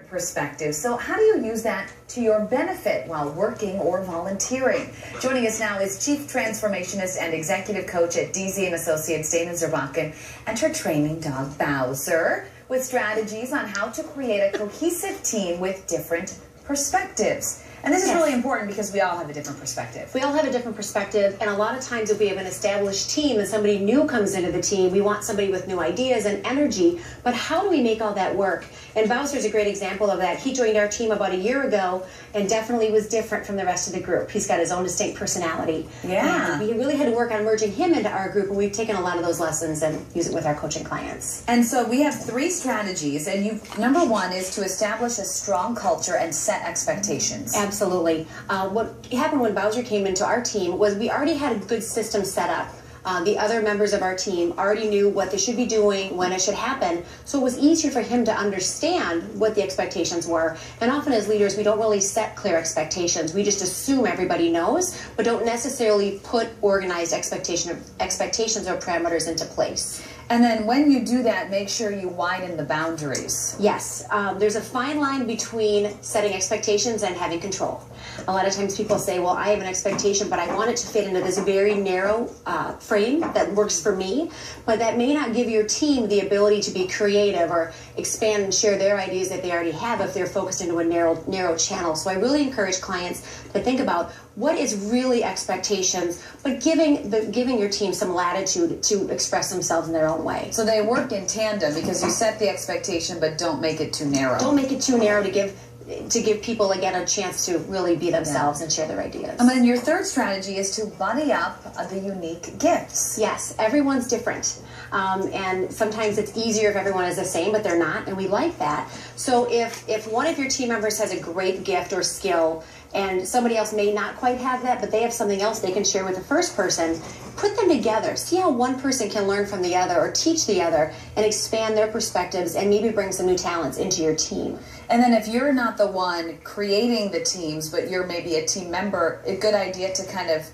different perspectives. So how do you use that to your benefit while working or volunteering? Joining us now is Chief Transformationist and Executive Coach at DZ & Associates, Dana Zerbakken, and her training dog, Bowser, with strategies on how to create a cohesive team with different perspectives. And this is really important because we all have a different perspective. We all have a different perspective, and a lot of times if we have an established team and somebody new comes into the team, we want somebody with new ideas and energy, but how do we make all that work? And Bowser's a great example of that. He joined our team about a year ago and definitely was different from the rest of the group. He's got his own distinct personality. Yeah. And we really had to work on merging him into our group, and we've taken a lot of those lessons and use it with our coaching clients. And so we have 3 strategies, and number 1 is to establish a strong culture and set expectations. Absolutely. What happened when Bowser came into our team was we already had a good system set up. The other members of our team already knew what they should be doing, when it should happen, so it was easier for him to understand what the expectations were. And often as leaders, we don't really set clear expectations. We just assume everybody knows, but don't necessarily put organized expectations or parameters into place. And then when you do that, make sure you widen the boundaries. Yes, there's a fine line between setting expectations and having control. A lot of times people say, well, I have an expectation, but I want it to fit into this very narrow frame that works for me, but that may not give your team the ability to be creative or expand and share their ideas that they already have if they're focused into a narrow channel. So I really encourage clients to think about what is really expectations, but giving your team some latitude to express themselves in their own way. So they work in tandem because you set the expectation, but don't make it too narrow. Don't make it too narrow to give people, again, a chance to really be themselves and share their ideas. And then your 3rd strategy is to buddy up the unique gifts. Yes, everyone's different. And sometimes it's easier if everyone is the same, but they're not, and we like that. So if one of your team members has a great gift or skill, and somebody else may not quite have that, but they have something else they can share with the first person, put them together. See how one person can learn from the other or teach the other and expand their perspectives and maybe bring some new talents into your team. And then if you're not the one creating the teams, but you're maybe a team member, a good idea to kind of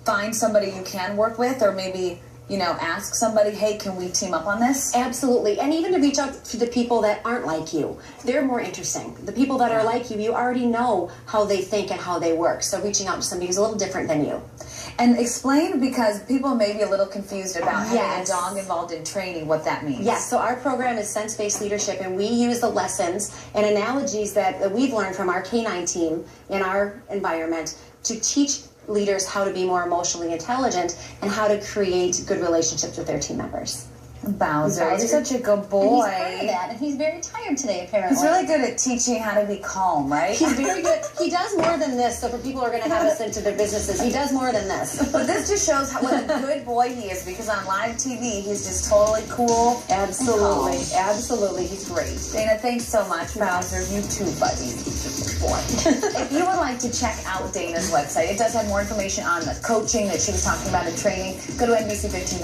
find somebody you can work with, or maybe ask somebody, hey, can we team up on this? Absolutely. And even to reach out to the people that aren't like you. They're more interesting. The people that are like you already know how they think and how they work. So reaching out to somebody who's a little different than you. And explain, because people may be a little confused about having a dog involved in training, what that means. Yes, so our program is sense-based leadership, and we use the lessons and analogies that we've learned from our canine team in our environment to teach leaders how to be more emotionally intelligent and how to create good relationships with their team members. Bowser, he's such a good boy. And he's part of that, and he's very tired today, apparently. He's really good at teaching how to be calm, right? He's very good. He does more than this, so for people who are going to have us into their businesses, he does more than this. But this just shows what a good boy he is, because on live TV, he's just totally cool. Absolutely. Absolutely. He's great. Dana, thanks so much. Bowser, you too, buddy. Boy. If you would like to check out Dana's website, it does have more information on the coaching that she was talking about in training. Go to NBC15.com.